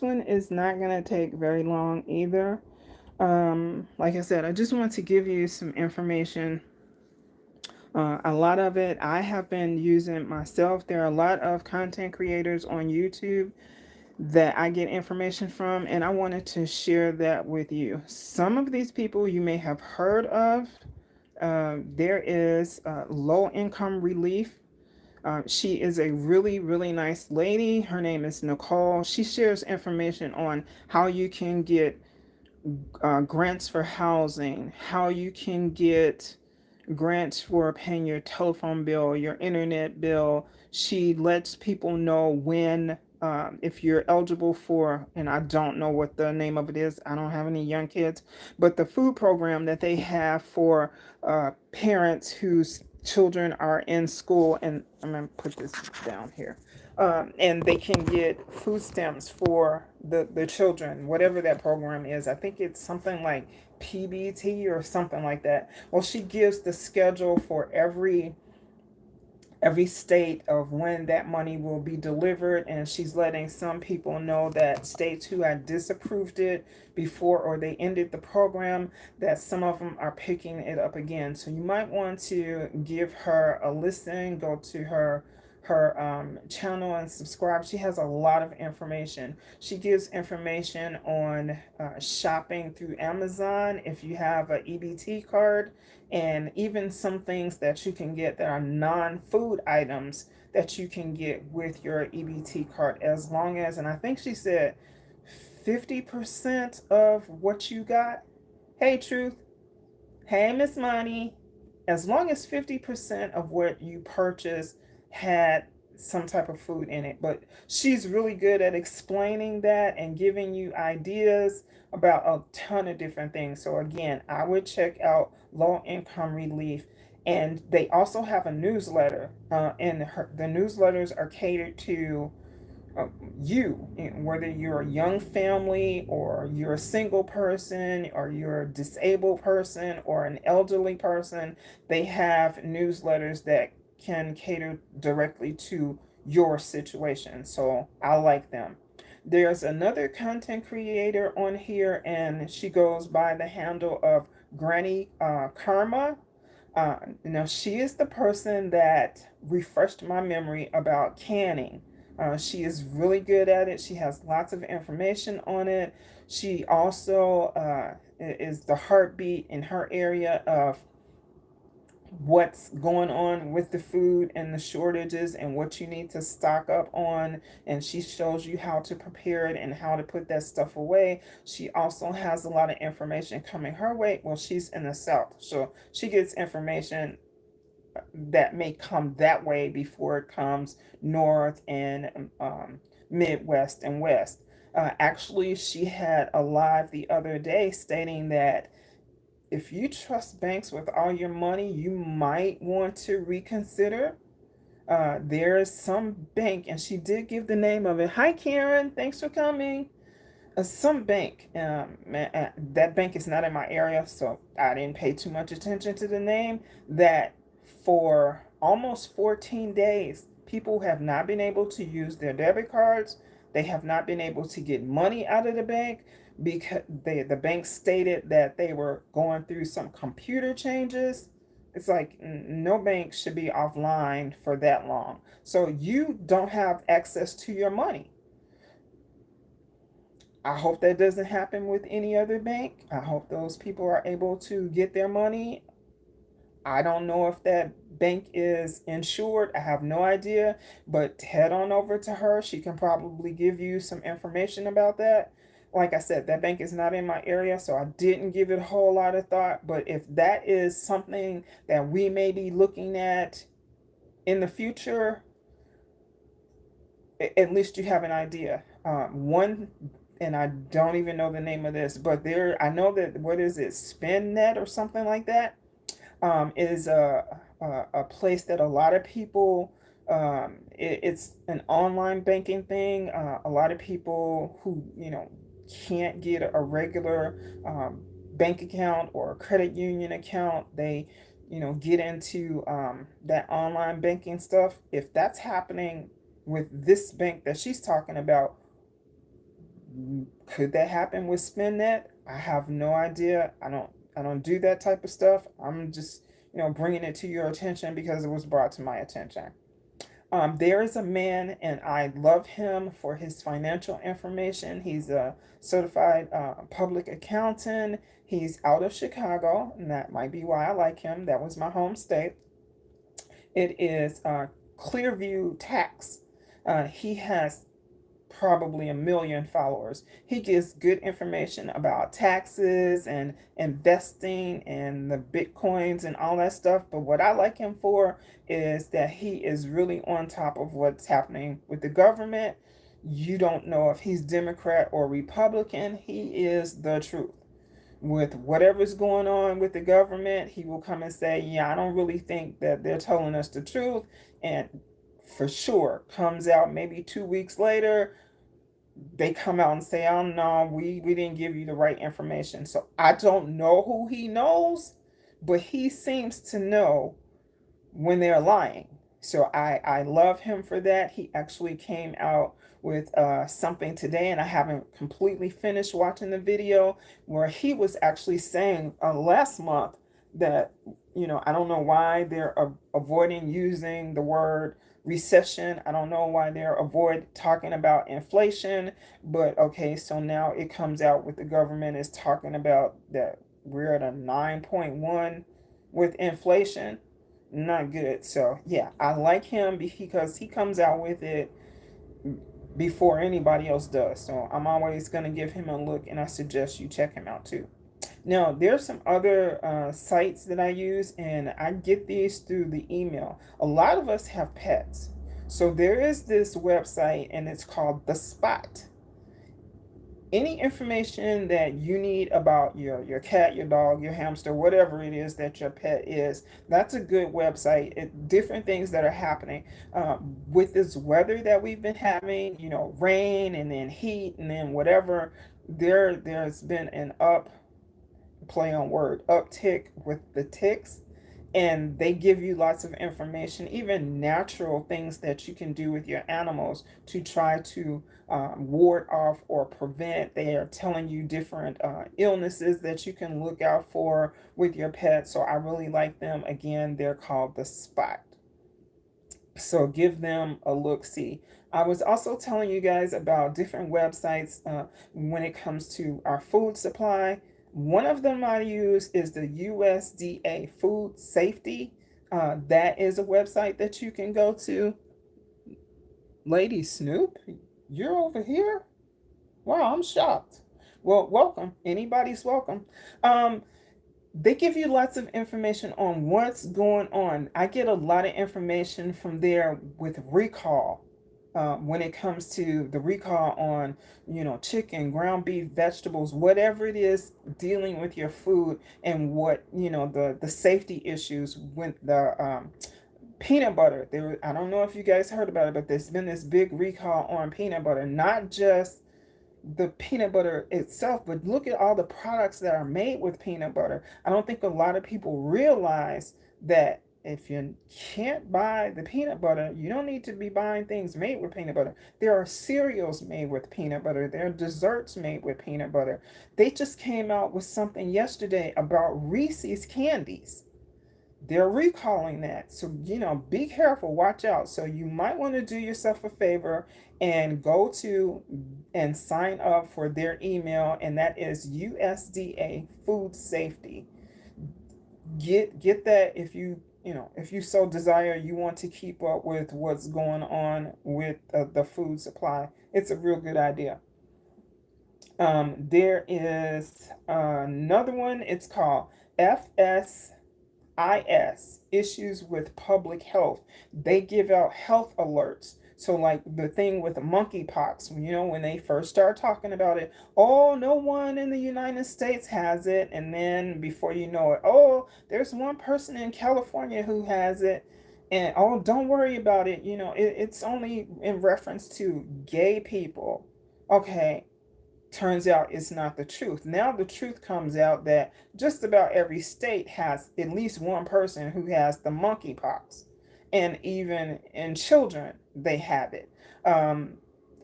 one is not going to take very long either. Like I said, I just want to give you some information. A lot of it I have been using myself. There are a lot of content creators on YouTube that I get information from, and I wanted to share that with you. Some of these people you may have heard of. There is Low Income Relief. She is a really, really nice lady. Her name is Nicole. She shares information on how you can get grants for housing, how you can get grants for paying your telephone bill, your internet bill. She lets people know when, if you're eligible for, and I don't know what the name of it is, I don't have any young kids, but the food program that they have for parents whose children are in school, and I'm going to put this down here. And they can get food stamps for the children, whatever that program is. I think it's something like PBT or something like that. Well, she gives the schedule for every state of when that money will be delivered, and she's letting some people know that states who had disapproved it before or they ended the program, that some of them are picking it up again. So you might want to give her a listen, go to her channel and subscribe. She has a lot of information. She gives information on shopping through Amazon if you have an EBT card, and even some things that you can get that are non-food items that you can get with your EBT card, as long as, and I think she said 50% of what you got. Hey, Truth. Hey, Miss Money. As long as 50% of what you purchase had some type of food in it. But she's really good at explaining that and giving you ideas about a ton of different things. So again, I would check out Low Income Relief. And they also have a newsletter, and the newsletters are catered to uh, you, whether you're a young family or you're a single person or you're a disabled person or an elderly person. They have newsletters that can cater directly to your situation. So I like them. There's another content creator on here, and she goes by the handle of Granny Karma. Now, she is the person that refreshed my memory about canning. She is really good at it. She has lots of information on it. She also is the heartbeat in her area of what's going on with the food and the shortages and what you need to stock up on, and she shows you how to prepare it and how to put that stuff away. She also has a lot of information coming her way. Well, she's in the south, so she gets information that may come that way before it comes north and midwest and west. Actually, she had a live the other day stating that if you trust banks with all your money, you might want to reconsider. There is some bank, and she did give the name of it. Hi, Karen. Thanks for coming. Some bank. That bank is not in my area, so I didn't pay too much attention to the name. That for almost 14 days, people have not been able to use their debit cards. They have not been able to get money out of the bank because the bank stated that they were going through some computer changes. It's like no bank should be offline for that long. So you don't have access to your money. I hope that doesn't happen with any other bank. I hope those people are able to get their money. I don't know if that bank is insured. I have no idea, but head on over to her. She can probably give you some information about that. Like I said, that bank is not in my area, so I didn't give it a whole lot of thought. But if that is something that we may be looking at in the future, at least you have an idea. One, and I don't even know the name of this, but there, I know that, what is it, SpinNet or something like that, is a place that a lot of people, it's an online banking thing. A lot of people who, can't get a regular bank account or a credit union account, they, get into that online banking stuff. If that's happening with this bank that she's talking about, Could that happen with SpinNet? I have no idea. I don't do that type of stuff. I'm just, bringing it to your attention because it was brought to my attention. There is a man, and I love him for his financial information. He's a certified public accountant. He's out of Chicago, and that might be why I like him. That was my home state. It is Clearview Tax. He has probably a million followers. He gives good information about taxes and investing and the bitcoins and all that stuff. But what I like him for is that he is really on top of what's happening with the government. You don't know if he's Democrat or Republican. He is the truth. With whatever's going on with the government, he will come and say, yeah, I don't really think that they're telling us the truth. And for sure, comes out maybe 2 weeks later, they come out and say, oh no, we didn't give you the right information. So I don't know who he knows, but he seems to know when they're lying. So I love him for that. He actually came out with something today, and I haven't completely finished watching the video, where he was actually saying last month that, I don't know why they're avoiding using the word recession. I don't know why they're avoid talking about inflation, but okay, so now it comes out with the government is talking about that we're at a 9.1 with inflation. Not good. So yeah, I like him because he comes out with it before anybody else does. So I'm always going to give him a look, and I suggest you check him out too. Now, there's some other sites that I use, and I get these through the email. A lot of us have pets. So there is this website, and it's called The Spot. Any information that you need about your cat, your dog, your hamster, whatever it is that your pet is, that's a good website. Different things that are happening with this weather that we've been having, rain and then heat and then whatever. There's been an play on word uptick with the ticks, and they give you lots of information, even natural things that you can do with your animals to try to ward off or prevent. They are telling you different illnesses that you can look out for with your pet. So I really like them. Again, they're called The Spot. So give them a look see. I was also telling you guys about different websites when it comes to our food supply. One of them I use is the USDA Food Safety. That is a website that you can go to. Lady Snoop, you're over here? Wow, I'm shocked. Well, welcome. Anybody's welcome. They give you lots of information on what's going on. I get a lot of information from there with recall. When it comes to the recall on, chicken, ground beef, vegetables, whatever it is dealing with your food, and what, the safety issues with the peanut butter. I don't know if you guys heard about it, but there's been this big recall on peanut butter, not just the peanut butter itself, but look at all the products that are made with peanut butter. I don't think a lot of people realize that if you can't buy the peanut butter, you don't need to be buying things made with peanut butter. There are cereals made with peanut butter. There are desserts made with peanut butter. They just came out with something yesterday about Reese's candies. They're recalling that. So, be careful, watch out. So you might want to do yourself a favor and go to and sign up for their email, and that is USDA Food Safety. Get that if you so desire, you want to keep up with what's going on with the food supply. It's a real good idea. There is another one. It's called FSIS, Issues with Public Health. They give out health alerts. So like the thing with monkeypox, when they first start talking about it, oh, no one in the United States has it. And then before you know it, oh, there's one person in California who has it. And oh, don't worry about it. It's only in reference to gay people. Okay, turns out it's not the truth. Now the truth comes out that just about every state has at least one person who has the monkeypox. And even in children, they have it.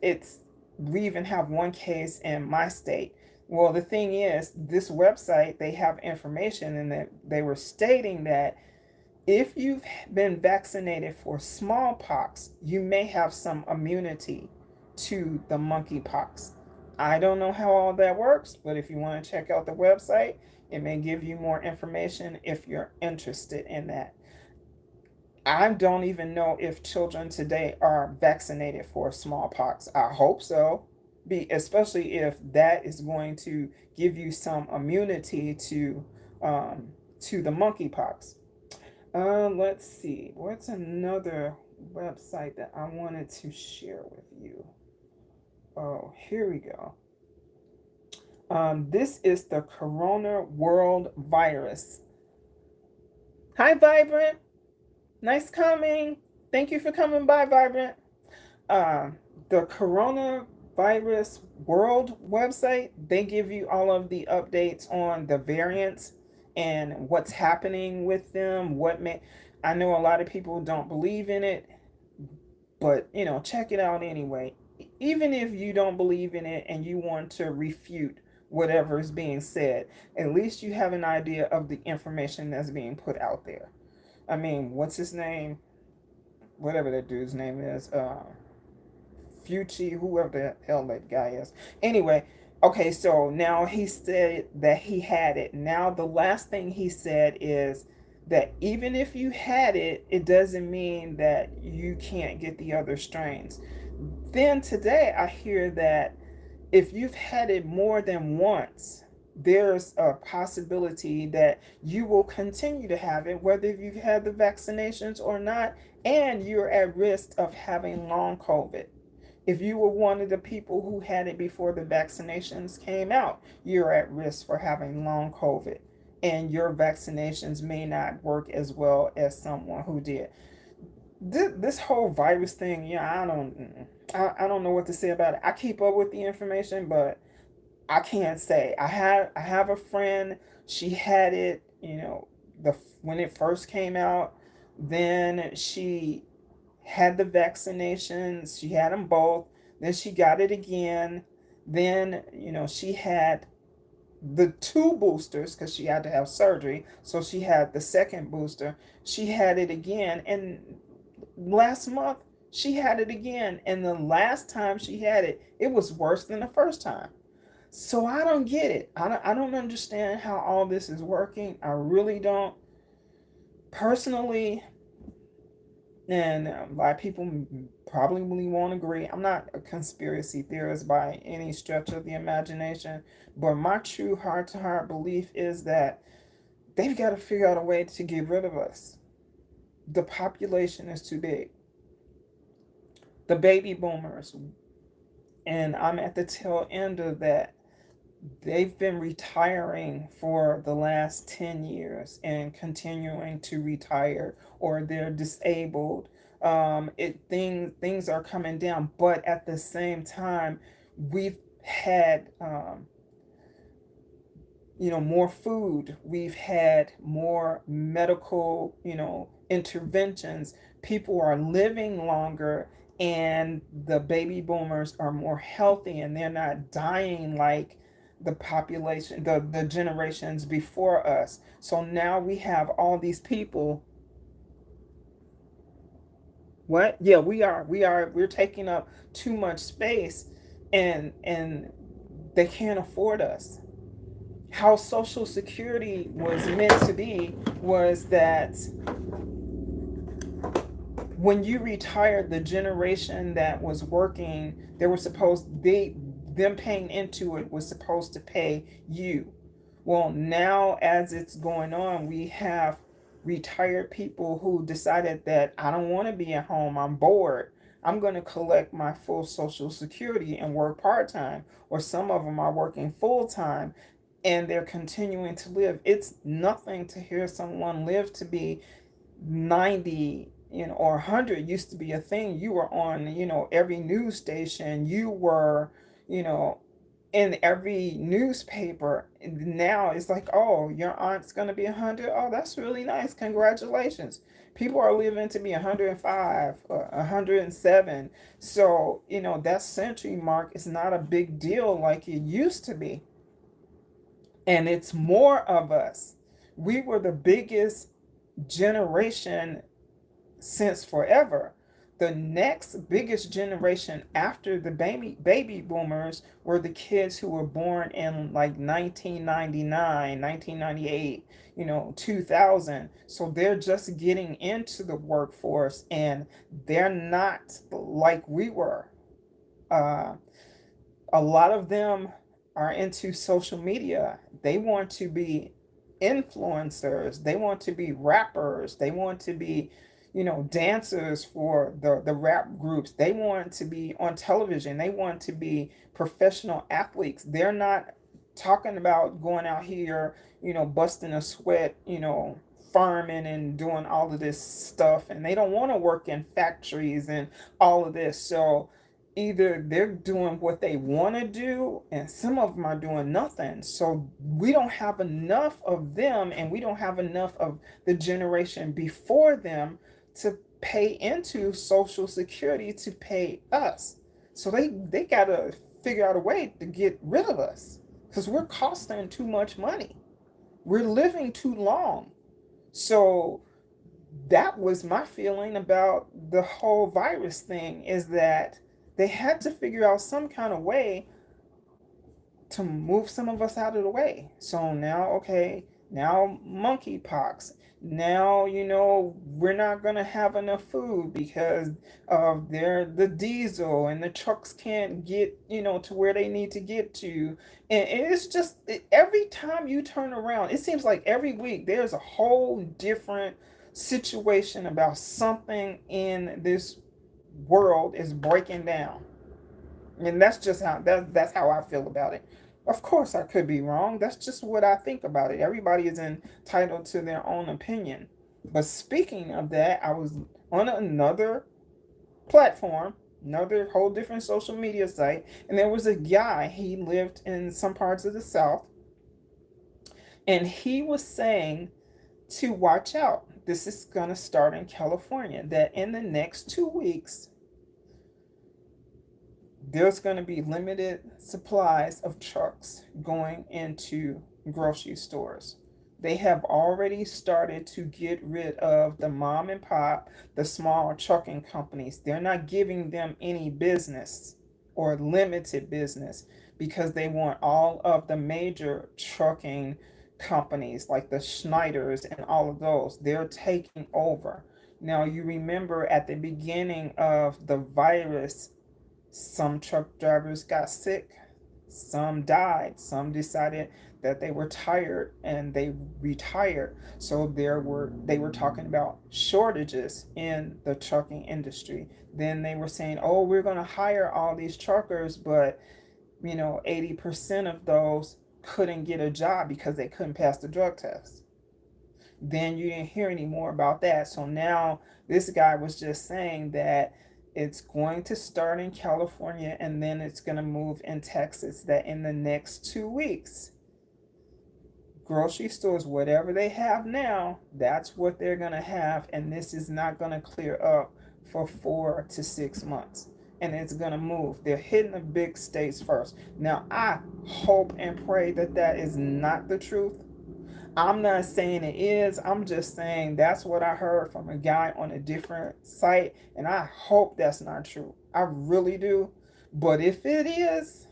It's We even have one case in my state. Well, the thing is, this website, they have information, and that they were stating that if you've been vaccinated for smallpox, you may have some immunity to the monkeypox. I don't know how all that works, but if you want to check out the website, it may give you more information if you're interested in that. I don't even know if children today are vaccinated for smallpox. I hope so, especially if that is going to give you some immunity um, to the monkeypox. Let's see. What's another website that I wanted to share with you? Oh, here we go. This is the Corona World Virus. Hi, Vibrant. Nice coming. Thank you for coming by, Vibrant. Uh, the Coronavirus World website, they give you all of the updates on the variants and what's happening with them. I know a lot of people don't believe in it, but check it out anyway. Even if you don't believe in it and you want to refute whatever is being said, at least you have an idea of the information that's being put out there. I mean, what's his name? Whatever that dude's name is. Fucci, whoever the hell that guy is. Anyway, okay, so now he said that he had it. Now, the last thing he said is that even if you had it, it doesn't mean that you can't get the other strains. Then today, I hear that if you've had it more than once, there's a possibility that you will continue to have it, whether you've had the vaccinations or not, and you're at risk of having long COVID. If you were one of the people who had it before the vaccinations came out, you're at risk for having long COVID. And your vaccinations may not work as well as someone who did. This whole virus thing, I don't know what to say about it. I keep up with the information, but I can't say. I have a friend. She had it, when it first came out. Then she had the vaccinations. She had them both. Then she got it again. Then, she had the two boosters because she had to have surgery. So she had the second booster. She had it again. And last month, she had it again. And the last time she had it, it was worse than the first time. So I don't get it. I don't understand how all this is working. I really don't. Personally, and a lot of people probably won't agree. I'm not a conspiracy theorist by any stretch of the imagination, but my true heart to heart belief is that they've got to figure out a way to get rid of us. The population is too big. The baby boomers, and I'm at the tail end of that. They've been retiring for the last 10 years and continuing to retire, or they're disabled. Things are coming down, but at the same time, we've had more food. We've had more medical interventions. People are living longer, and the baby boomers are more healthy, and they're not dying like the population, the generations before us. So now we have all these people. What? Yeah, we're taking up too much space, and they can't afford us. How Social Security was meant to be was that when you retired, the generation that was working, they were supposed they them paying into it was supposed to pay you. Well, now as it's going on, we have retired people who decided that I don't want to be at home. I'm bored. I'm going to collect my full Social Security and work part time. Or some of them are working full time and they're continuing to live. It's nothing to hear someone live to be 90, or 100 used to be a thing. You were on, every news station. You were, you know, in every newspaper now. It's like, oh, your aunt's going to be 100. Oh, that's really nice. Congratulations. People are living to be 105 or 107. So, that century mark is not a big deal like it used to be. And it's more of us. We were the biggest generation since forever. The next biggest generation after the baby boomers were the kids who were born in like 1999, 1998, 2000. So they're just getting into the workforce, and they're not like we were. Uh, a lot of them are into social media. They want to be influencers. They want to be rappers. They want to be, dancers for the rap groups. They want to be on television. They want to be professional athletes. They're not talking about going out here, busting a sweat, farming and doing all of this stuff. And they don't want to work in factories and all of this. So either they're doing what they want to do, and some of them are doing nothing. So we don't have enough of them, and we don't have enough of the generation before them to pay into Social Security to pay us. So they got to figure out a way to get rid of us, because we're costing too much money. We're living too long. So that was my feeling about the whole virus thing, is that they had to figure out some kind of way to move some of us out of the way. So now, okay, now monkeypox. Now, we're not going to have enough food because of the diesel, and the trucks can't get, to where they need to get to. And it's just every time you turn around, it seems like every week there's a whole different situation about something in this world is breaking down. And that's just that's how I feel about it. Of course I could be wrong. That's just what I think about it. Everybody is entitled to their own opinion. But speaking of that, I was on another platform, another whole different social media site, and there was a guy. He lived in some parts of the South, and he was saying to watch out. This is going to start in California, that in the next 2 weeks, there's going to be limited supplies of trucks going into grocery stores. They have already started to get rid of the mom and pop, the small trucking companies. They're not giving them any business or limited business, because they want all of the major trucking companies like the Schneiders and all of those. They're taking over. Now, you remember at the beginning of the virus, some truck drivers got sick, some died, some decided that they were tired and they retired. So they were talking about shortages in the trucking industry. Then they were saying, "Oh, we're going to hire all these truckers, but 80% of those couldn't get a job because they couldn't pass the drug test." Then you didn't hear any more about that. So now this guy was just saying that it's going to start in California, and then it's going to move in Texas, that in the next 2 weeks, grocery stores, whatever they have now, that's what they're going to have. And this is not going to clear up for 4 to 6 months. And it's going to move. They're hitting the big states first. Now, I hope and pray that that is not the truth. I'm not saying it is. I'm just saying that's what I heard from a guy on a different site. And I hope that's not true. I really do. But if it is,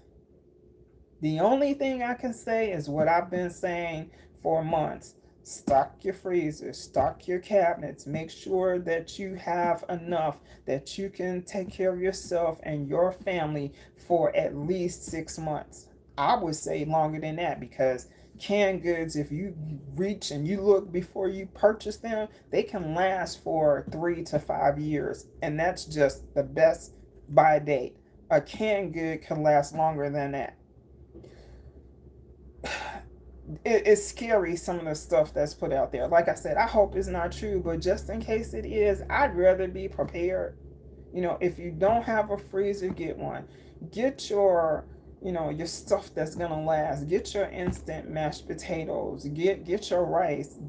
the only thing I can say is what I've been saying for months. Stock your freezers, stock your cabinets, make sure that you have enough that you can take care of yourself and your family for at least 6 months. I would say longer than that, because canned goods, if you reach and you look before you purchase them, they can last for 3 to 5 years. And that's just the best buy date. A canned good can last longer than that. It's scary, some of the stuff that's put out there. Like I said, I hope it's not true, but just in case it is, I'd rather be prepared. If you don't have a freezer, get one. Get your your stuff that's gonna last. Get your instant mashed potatoes. Get your rice.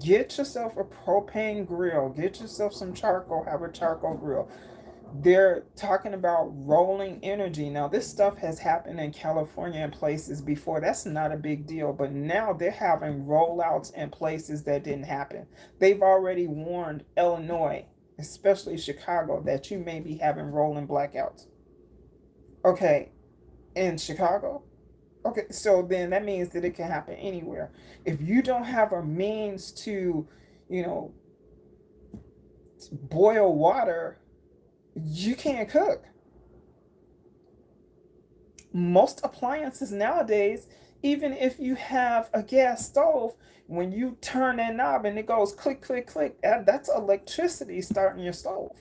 Get yourself a propane grill. Get yourself some charcoal. Have a charcoal grill. They're talking about rolling energy. Now, this stuff has happened in California and places before. That's not a big deal. But now they're having rollouts in places that didn't happen. They've already warned Illinois, especially Chicago, that you may be having rolling blackouts. Okay, in Chicago? Okay, so then that means that it can happen anywhere. If you don't have a means to, you know, boil water, you can't cook. Most appliances nowadays, even if you have a gas stove, when you turn that knob and it goes click, click, click, that's electricity starting your stove.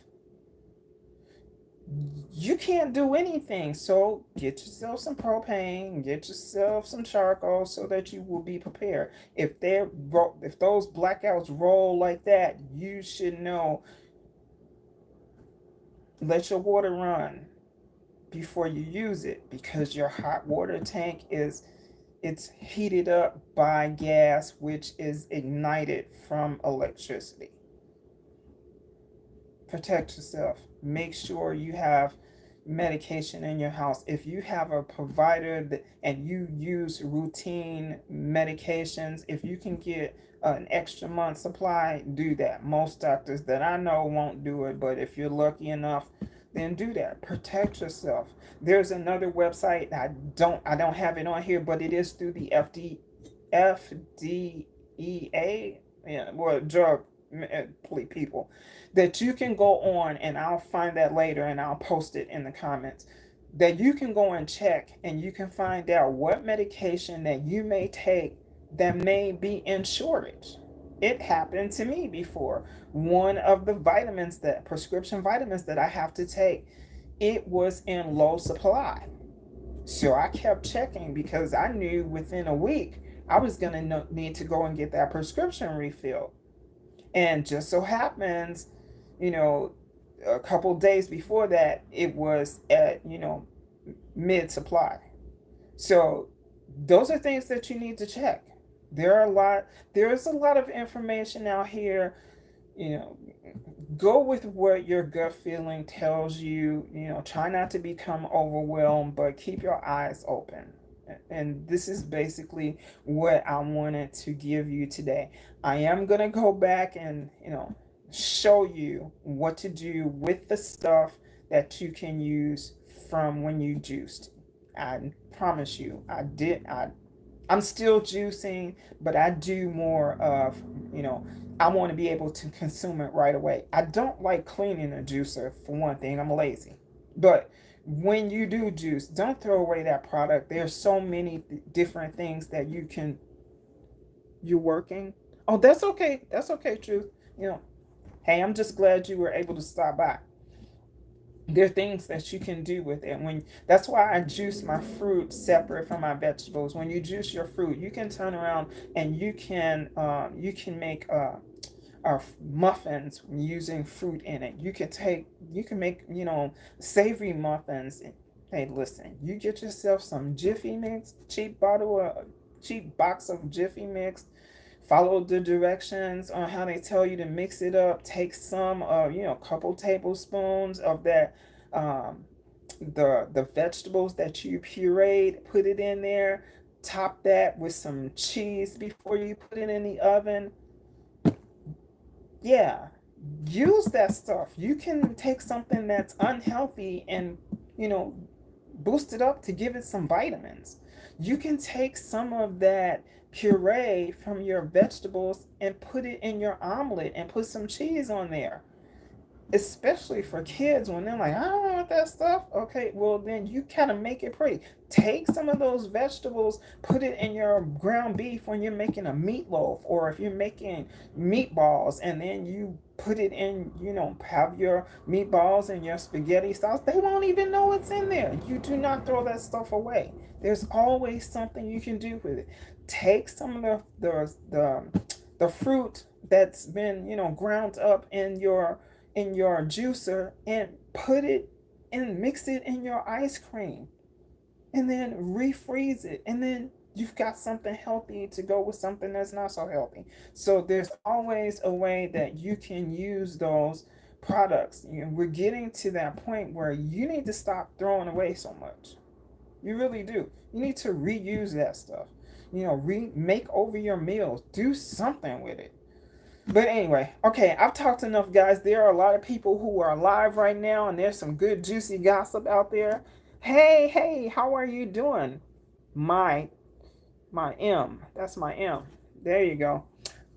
You can't do anything. So get yourself some propane, get yourself some charcoal so that you will be prepared. If those blackouts roll like that, you should know, let your water run before you use it, because your hot water tank it's heated up by gas, which is ignited from electricity. Protect yourself. Make sure you have medication in your house. If you have a provider and you use routine medications, if you can get an extra month supply, do that. Most doctors that I know won't do it, but if you're lucky enough, then do that. Protect yourself. There's another website. I don't have it on here, but it is through the FDEA, yeah, well, drug people, that you can go on, and I'll find that later and I'll post it in the comments, that you can go and check and you can find out what medication that you may take that may be in shortage. It happened to me before. One of the vitamins, that prescription vitamins that I have to take, it was in low supply. So I kept checking because I knew within a week I was going to need to go and get that prescription refilled. And just so happens, you know, a couple days before that, it was at, mid supply. So those are things that you need to check. There's a lot of information out here, you know, go with what your gut feeling tells you. Try not to become overwhelmed, but keep your eyes open. And this is basically what I wanted to give you today. I am going to go back and, show you what to do with the stuff that you can use from when you juiced. I promise you, I'm still juicing, but I do more of, I want to be able to consume it right away. I don't like cleaning a juicer, for one thing. I'm lazy. But when you do juice, don't throw away that product. There's so many different things that you're working. Oh, that's okay. That's okay, Truth. Hey, I'm just glad you were able to stop by. There are things that you can do with it. That's why I juice my fruit separate from my vegetables. When you juice your fruit, you can turn around and you can make muffins using fruit in it. You can make savory muffins. Hey, listen, you get yourself some Jiffy Mix, cheap box of Jiffy Mix. Follow the directions on how they tell you to mix it up. Take some a couple tablespoons of that, the vegetables that you pureed, put it in there. Top that with some cheese before you put it in the oven. Yeah, use that stuff. You can take something that's unhealthy and, you know, boost it up to give it some vitamins. You can take some of that puree from your vegetables and put it in your omelet and put some cheese on there, especially for kids when they're like, I don't want that stuff. Okay, well, then you kind of make it pretty. Take some of those vegetables, put it in your ground beef when you're making a meatloaf, or if you're making meatballs, and then you put it in, have your meatballs and your spaghetti sauce. They won't even know what's in there. You do not throw that stuff away. There's always something you can do with it. Take some of the fruit that's been, ground up in your juicer, and put it and mix it in your ice cream. and then refreeze it, and then you've got something healthy to go with something that's not so healthy. So there's always a way that you can use those products. You know, we're getting to that point where you need to stop throwing away so much. You really do. You need to reuse that stuff. You know, remake over your meals. Do something with it. But anyway, okay, I've talked enough, guys. There are a lot of people who are live right now, and there's some good, juicy gossip out there. Hey, hey, how are you doing? My, my M. That's my M. There you go.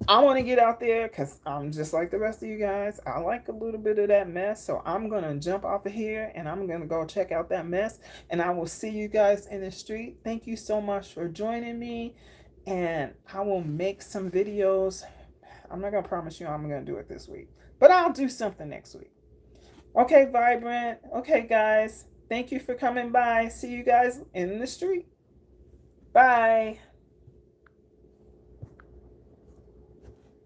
I want to get out there because I'm just like the rest of you guys. I like a little bit of that mess. So I'm going to jump off of here and I'm going to go check out that mess. And I will see you guys in the street. Thank you so much for joining me. And I will make some videos. I'm not going to promise you I'm going to do it this week, but I'll do something next week. Okay, Vibrant. Okay, guys. Thank you for coming by. See you guys in the street. Bye.